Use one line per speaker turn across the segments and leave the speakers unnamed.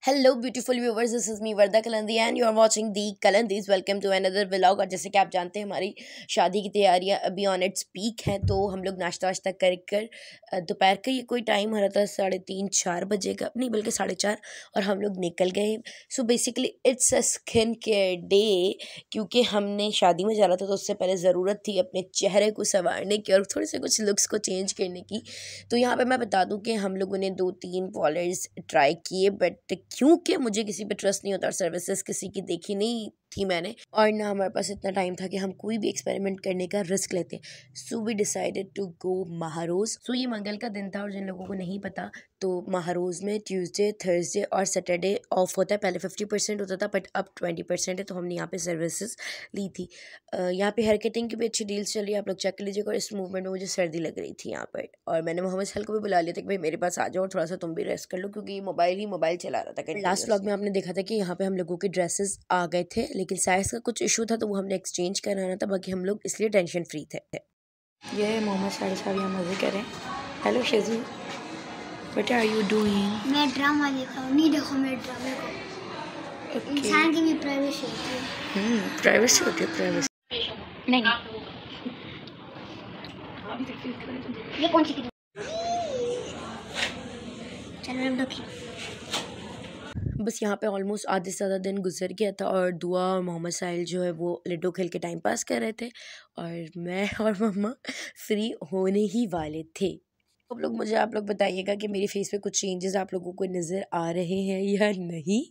Hello beautiful viewers, this is me Warda Kalandi and you are watching the Kalandis. Welcome to another vlog. और जैसे कि आप जानते हैं हमारी शादी की तैयारियां अभी ऑन इट्स पीक हैं, तो हम लोग नाश्ता वाश्ता कर दोपहर का ये कोई टाइम हो रहा था 3:30-4 बजे का, नहीं बल्कि 4:30, और हम लोग निकल गए। So basically it's a skin care day, क्योंकि हमने शादी में जाना था तो उससे पहले ज़रूरत थी अपने चेहरे को संवारने की और थोड़े से कुछ लुक्स को चेंज करने की। तो यहाँ पे मैं बता दूँ कि हम लोगों ने 2-3 पार्लर्स ट्राई किए, बट क्योंकि मुझे किसी पे ट्रस्ट नहीं होता और सर्विसेज किसी की देखी नहीं थी मैंने, और ना हमारे पास इतना टाइम था कि हम कोई भी एक्सपेरिमेंट करने का रिस्क लेते। So we decided to go महारोज। सो ये मंगल का दिन था, और जिन लोगों को नहीं पता तो महारोज में ट्यूसडे, थर्सडे और सैटरडे ऑफ होता है। पहले 50% होता था, बट अब 20% है। तो हमने यहाँ पे सर्विसेज ली थी। यहाँ पे हेयर कटिंग की भी अच्छी डील्स चल रही है, आप लोग चेक कर लीजिएगा। और इस मूवमेंट में मुझे सर्दी लग रही थी यहाँ पर, और मैंने मोहम्मद सल को भी बुला लिया था कि भाई मेरे पास आ जाओ और थोड़ा सा तुम भी रेस्ट कर लो, क्योंकि ये मोबाइल चला रहा था। लास्ट व्लॉग में आपने देखा था कि यहाँ पे हम लोगों के ड्रेसेस आ गए थे, लेकिन साइज का कुछ इशू था तो वो हमने एक्सचेंज कराना था। बाकी हम लोग इसलिए टेंशन फ्री थे। ये मोहम्मद साहिल साहब यहाँ मजे करें। Hello Sheju, what are you doing?
मैं ड्रामा देख रहा हूँ। नहीं देखो मेरे ड्रामे को। इंसान की भी प्राइवेसी होती है।
प्राइवेसी होती है, प्राइवेसी
नहीं ये कौन सी किताब? चलो अब देखिए।
बस यहाँ पे ऑलमोस्ट आधे से ज़्यादा दिन गुजर गया था, और दुआ और मोहम्मद साहिल जो है वो लूडो खेल के टाइम पास कर रहे थे, और मैं और मम्मा फ्री होने ही वाले थे। आप लोग बताइएगा कि मेरी फेस पे कुछ चेंजेस आप लोगों को नज़र आ रहे हैं या नहीं।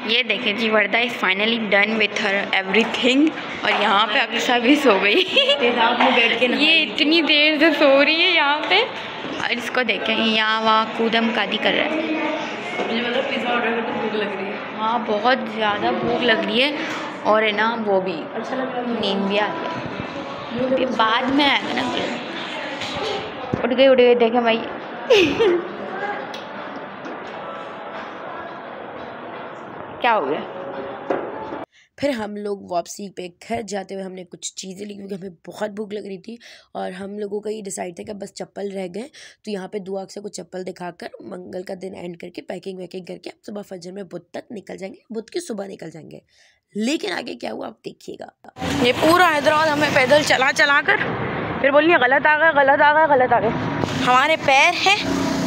ये देखिए जी, Warda is finally done with her everything. और यहाँ पे अक्सा भी सो गई।
बैठ के
ये इतनी देर से सो रही है यहाँ पे, और इसको देखें यहाँ वहाँ कूदम कादी कर रहा है।
मुझे मतलब पिज़्ज़ा ऑर्डर करके भूख लग रही है।
हाँ, बहुत ज़्यादा भूख लग रही है, और है ना वो भी
अच्छा लग रहा है,
नींद भी आ रही है। फिर बाद में आएगा ना, उठ गई देखें भाई। क्या हो गया?
फिर हम लोग वापसी पे घर जाते हुए हमने कुछ चीज़ें ली, क्योंकि हमें बहुत भूख लग रही थी। और हम लोगों का ये डिसाइड था कि बस चप्पल रह गए, तो यहाँ पे दुआ से कुछ चप्पल दिखाकर मंगल का दिन एंड करके पैकिंग वैकिंग करके अब सुबह फजर में बुध तक निकल जाएंगे, बुध की सुबह निकल जाएंगे। लेकिन आगे क्या हुआ आप देखिएगा।
ये पूरा हैदराबाद हमें पैदल चला चला कर फिर बोलिए गलत आ गए, गलत आ गए, गलत आ गए। हमारे पैर हैं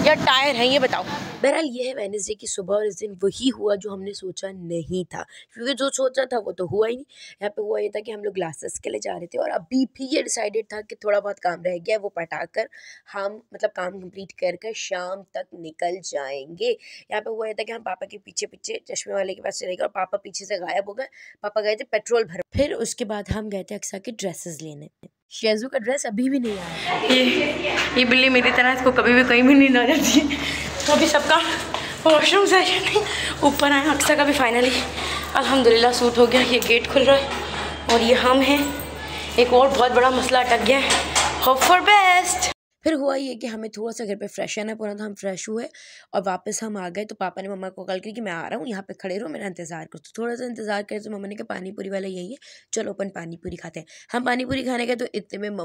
या टायर हैं, ये बताओ।
बहरहाल ये है वेडनेसडे की सुबह, और इस दिन वही हुआ जो हमने सोचा नहीं था, क्योंकि जो सोचा था वो तो हुआ ही नहीं। यहाँ पे हुआ ये था कि हम लोग ग्लासेस के लिए जा रहे थे, और अभी भी ये डिसाइडेड था कि थोड़ा बहुत काम रह गया, वो पटाकर हम मतलब काम कंप्लीट कर शाम तक निकल जाएंगे। यहाँ पे हुआ ये था कि हम पापा के पीछे पीछे चश्मे वाले के पास चले गए, और पापा पीछे से गायब हो गए। पापा गए थे पेट्रोल भर। फिर उसके बाद हम गए थे अक्सा के ड्रेसेस लेने। शेजू का ड्रेस अभी भी नहीं आया।
ये बिल्ली मेरी तरह इसको कभी भी कहीं भी नींद आ जाती है। तो अभी सबका वॉशरूम सेशन ऊपर आए। अक्सा का भी फाइनली अल्हम्दुलिल्लाह सूट हो गया। ये गेट खुल रहा है, और ये हम हैं। एक और बहुत बड़ा मसला अटक गया है, होप फॉर बेस्ट।
फिर हुआ ये कि हमें थोड़ा सा घर पे फ्रेशन अप होना था, हम फ्रेश हुए और वापस हम आ गए। तो पापा ने मम्मा को कॉल की कि मैं आ रहा हूँ, यहाँ पे खड़े रहो, मेरा इंतज़ार करो। तो थोड़ा सा इंतज़ार करे तो मम्मा ने कहा पानी पूरी वाला यही है, चलो अपन पानी पूरी खाते हैं। हम पानी पूरी खाने गए, तो इतने में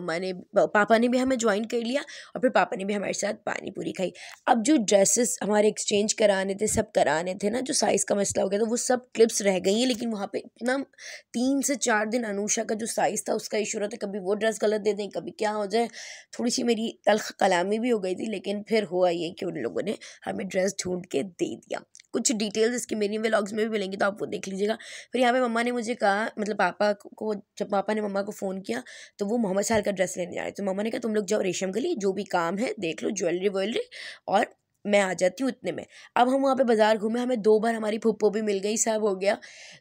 पापा ने भी हमें ज्वाइन कर लिया, और फिर पापा ने भी हमारे साथ पानी पूरी खाई। अब जो ड्रेसेस हमारे एक्सचेंज कराने थे, सब कराने थे ना, जो साइज़ का मसला हो गया, तो वो सब क्लिप्स रह गई हैं। लेकिन वहाँ पर इतना 3 से 4 दिन अनुषा का जो साइज़ था उसका इशू रहा था, कभी वो ड्रेस गलत दे दें, कभी क्या हो जाए। थोड़ी सी मेरी तल्ख कलामी भी हो गई थी, लेकिन फिर हुआ ये कि उन लोगों ने हमें ड्रेस ढूंढ के दे दिया। कुछ डिटेल्स इसकी मेरी व्लॉग्स में भी मिलेंगी, तो आप वो देख लीजिएगा। फिर यहाँ पे मम्मा ने मुझे कहा, मतलब पापा को, जब पापा ने मम्मा को फ़ोन किया तो वो मोहम्मद साहिल का ड्रेस लेने जा रहे थे। तो मम्मा ने कहा तुम लोग जाओ रेशम गली, जो भी काम है देख लो, ज्वेलरी वॉलरी, और मैं आ जाती हूँ इतने में। अब हम वहाँ पे बाज़ार घूमे, हमें 2 बार हमारी फुप्पो भी मिल गई, सब हो गया,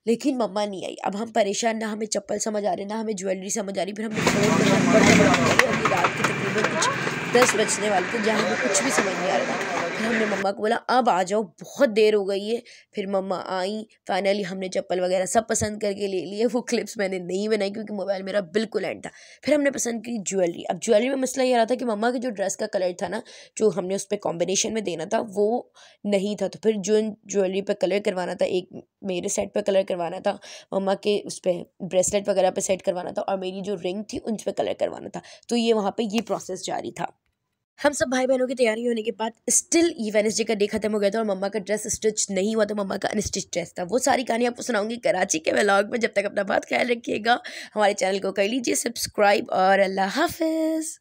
लेकिन मम्मा नहीं आई। अब हम परेशान, ना हमें चप्पल समझ आ रही, ना हमें ज्वेलरी समझ आ रही। फिर हमने अभी रात के तकरीबन कुछ 10 बजने वाले थे, जहाँ हमें कुछ भी समझ नहीं आ रहा था। फिर हमने मम्मा को बोला अब आ जाओ, बहुत देर हो गई है। फिर मम्मा आई, फाइनली हमने चप्पल वगैरह सब पसंद करके ले लिए। वो क्लिप्स मैंने नहीं बनाई क्योंकि मोबाइल मेरा बिल्कुल एंड था। फिर हमने पसंद की ज्वेलरी। अब ज्वेलरी में मसला ये रहा था कि मम्मा के जो ड्रेस का कलर था ना, जो हमने उस पर कॉम्बिनेशन में देना था, वो नहीं था। तो फिर जो ज्वेलरी पे कलर करवाना था, एक मेरे सेट पे कलर करवाना था, मम्मा के उस पर ब्रेसलेट वगैरह पे सेट करवाना था, और मेरी जो रिंग थी उन पर कलर करवाना था। तो ये वहाँ पे ये प्रोसेस जारी था। हम सब भाई बहनों की तैयारी होने के बाद स्टिल ये वेडनेसडे का डे खत्म हो गया था और मम्मा का ड्रेस स्टिच नहीं हुआ था, मम्मा का अनस्टिच ड्रेस था। वो सारी कहानी आपको सुनाऊंगी कराची के व्लॉग में। जब तक अपना बहुत ख्याल रखिएगा, हमारे चैनल को कर लीजिए सब्सक्राइब और अल्लाह हाफिज़।